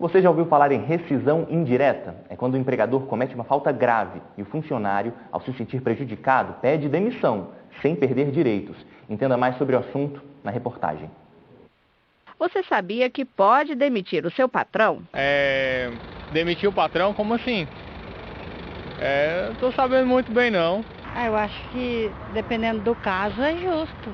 Você já ouviu falar em rescisão indireta? É quando o empregador comete uma falta grave e o funcionário, ao se sentir prejudicado, pede demissão, sem perder direitos. Entenda mais sobre o assunto na reportagem. Você sabia que pode demitir o seu patrão? Demitir o patrão? Como assim? Não tô sabendo muito bem, não. Eu acho que, dependendo do caso, é justo,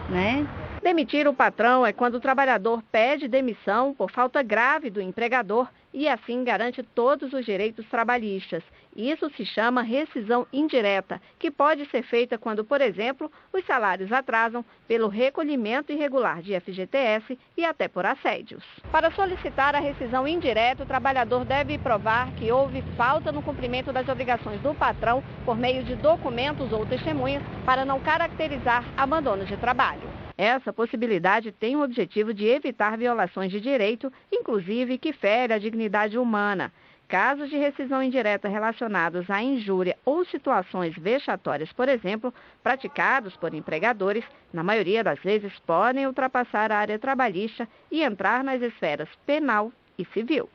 né? Demitir o patrão é quando o trabalhador pede demissão por falta grave do empregador e assim garante todos os direitos trabalhistas. Isso se chama rescisão indireta, que pode ser feita quando, por exemplo, os salários atrasam pelo recolhimento irregular de FGTS e até por assédios. Para solicitar a rescisão indireta, o trabalhador deve provar que houve falta no cumprimento das obrigações do patrão por meio de documentos ou testemunhas para não caracterizar abandono de trabalho. Essa possibilidade tem o objetivo de evitar violações de direito, inclusive que fere a dignidade humana. Casos de rescisão indireta relacionados à injúria ou situações vexatórias, por exemplo, praticados por empregadores, na maioria das vezes podem ultrapassar a área trabalhista e entrar nas esferas penal e civil.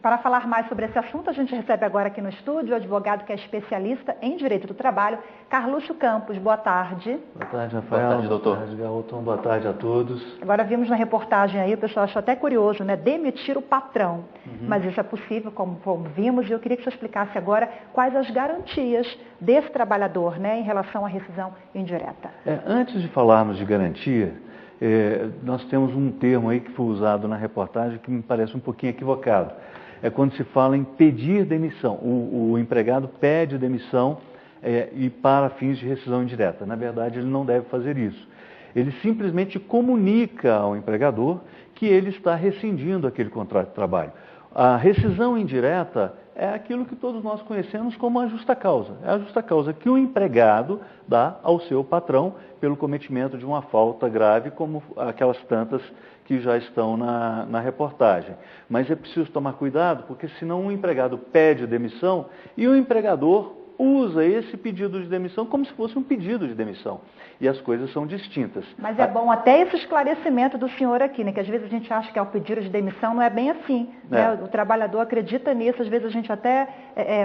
Para falar mais sobre esse assunto, a gente recebe agora aqui no estúdio o advogado que é especialista em direito do trabalho, Carluxo Campos. Boa tarde. Boa tarde, Rafael. Boa tarde, doutor. Boa tarde, Galton. Boa tarde a todos. Agora vimos na reportagem aí, o pessoal achou até curioso, né? Demitir o patrão. Mas isso é possível, como vimos, e eu queria que você explicasse agora quais as garantias desse trabalhador, né, em relação à rescisão indireta. Antes de falarmos de garantia, nós temos um termo aí que foi usado na reportagem que me parece um pouquinho equivocado. É quando se fala em pedir demissão. O empregado pede demissão e para fins de rescisão indireta. Na verdade, ele não deve fazer isso. Ele simplesmente comunica ao empregador que ele está rescindindo aquele contrato de trabalho. A rescisão indireta é aquilo que todos nós conhecemos como a justa causa. É a justa causa que o empregado dá ao seu patrão pelo cometimento de uma falta grave, como aquelas tantas que já estão na reportagem. Mas é preciso tomar cuidado, porque senão o empregado pede demissão e o empregador usa esse pedido de demissão como se fosse um pedido de demissão. E as coisas são distintas. Mas é bom até esse esclarecimento do senhor aqui, né? Que às vezes a gente acha que é o pedido de demissão, não é bem assim. Né? O trabalhador acredita nisso, às vezes a gente até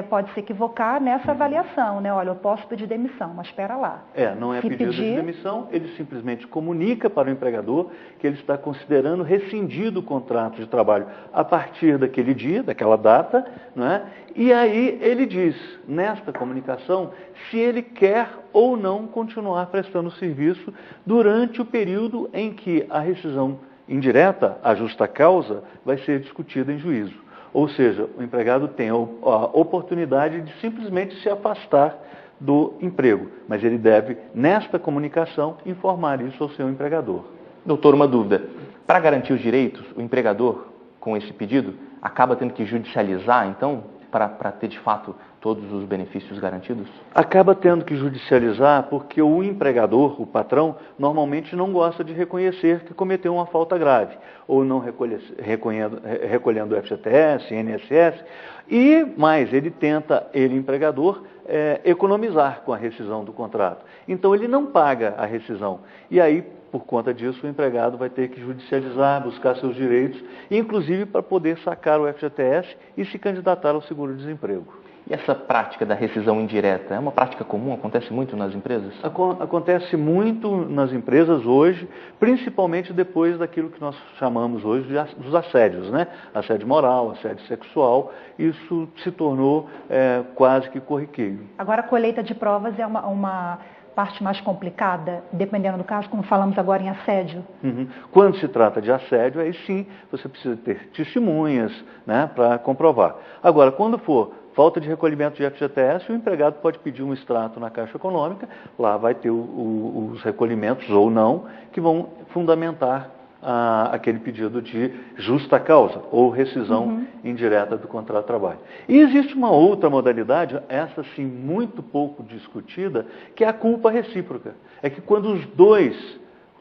pode se equivocar nessa avaliação, né? Olha, eu posso pedir demissão, mas espera lá. Não é pedido de demissão, ele simplesmente comunica para o empregador que ele está considerando rescindido o contrato de trabalho a partir daquele dia, daquela data, não é? E aí ele diz, nesta comunicação, se ele quer ou não continuar prestando serviço durante o período em que a rescisão indireta, a justa causa, vai ser discutida em juízo. Ou seja, o empregado tem a oportunidade de simplesmente se afastar do emprego, mas ele deve, nesta comunicação, informar isso ao seu empregador. Doutor, uma dúvida. Para garantir os direitos, o empregador, com esse pedido, acaba tendo que judicializar, então, para ter de fato todos os benefícios garantidos? Acaba tendo que judicializar porque o empregador, o patrão, normalmente não gosta de reconhecer que cometeu uma falta grave, ou não recolhendo o FGTS, INSS, e mais, ele tenta, empregador, economizar com a rescisão do contrato. Então ele não paga a rescisão. E aí, por conta disso, o empregado vai ter que judicializar, buscar seus direitos, inclusive para poder sacar o FGTS e se candidatar ao seguro-desemprego. E essa prática da rescisão indireta é uma prática comum? Acontece muito nas empresas? Acontece muito nas empresas hoje, principalmente depois daquilo que nós chamamos hoje dos assédios, né? Assédio moral, assédio sexual, isso se tornou quase que corriqueiro. Agora, a colheita de provas é uma parte mais complicada, dependendo do caso, como falamos agora em assédio? Quando se trata de assédio, aí sim, você precisa ter testemunhas, né, para comprovar. Agora, quando for falta de recolhimento de FGTS, o empregado pode pedir um extrato na Caixa Econômica, lá vai ter os recolhimentos ou não, que vão fundamentar aquele pedido de justa causa ou rescisão indireta do contrato de trabalho. E existe uma outra modalidade, essa sim muito pouco discutida, que é a culpa recíproca. É que quando os dois,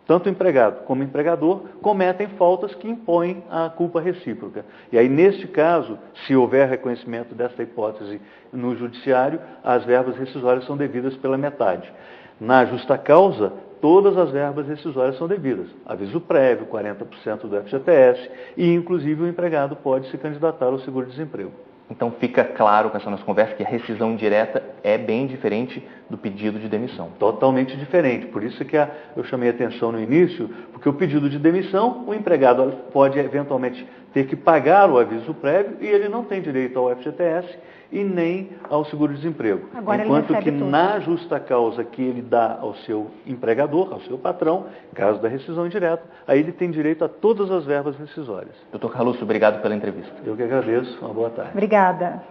tanto o empregado como o empregador, cometem faltas que impõem a culpa recíproca. E aí, neste caso, se houver reconhecimento dessa hipótese no judiciário, as verbas rescisórias são devidas pela metade. Na justa causa, todas as verbas rescisórias são devidas. Aviso prévio, 40% do FGTS e, inclusive, o empregado pode se candidatar ao seguro-desemprego. Então fica claro com essa nossa conversa que a rescisão indireta é bem diferente do pedido de demissão. Totalmente diferente. Por isso que eu chamei a atenção no início, porque o pedido de demissão, o empregado pode eventualmente ter que pagar o aviso prévio e ele não tem direito ao FGTS e nem ao seguro-desemprego. Enquanto que na justa causa que ele dá ao seu empregador, ao seu patrão, em caso da rescisão indireta, aí ele tem direito a todas as verbas rescisórias. Dr. Carluccio, obrigado pela entrevista. Eu que agradeço. Uma boa tarde. Obrigada.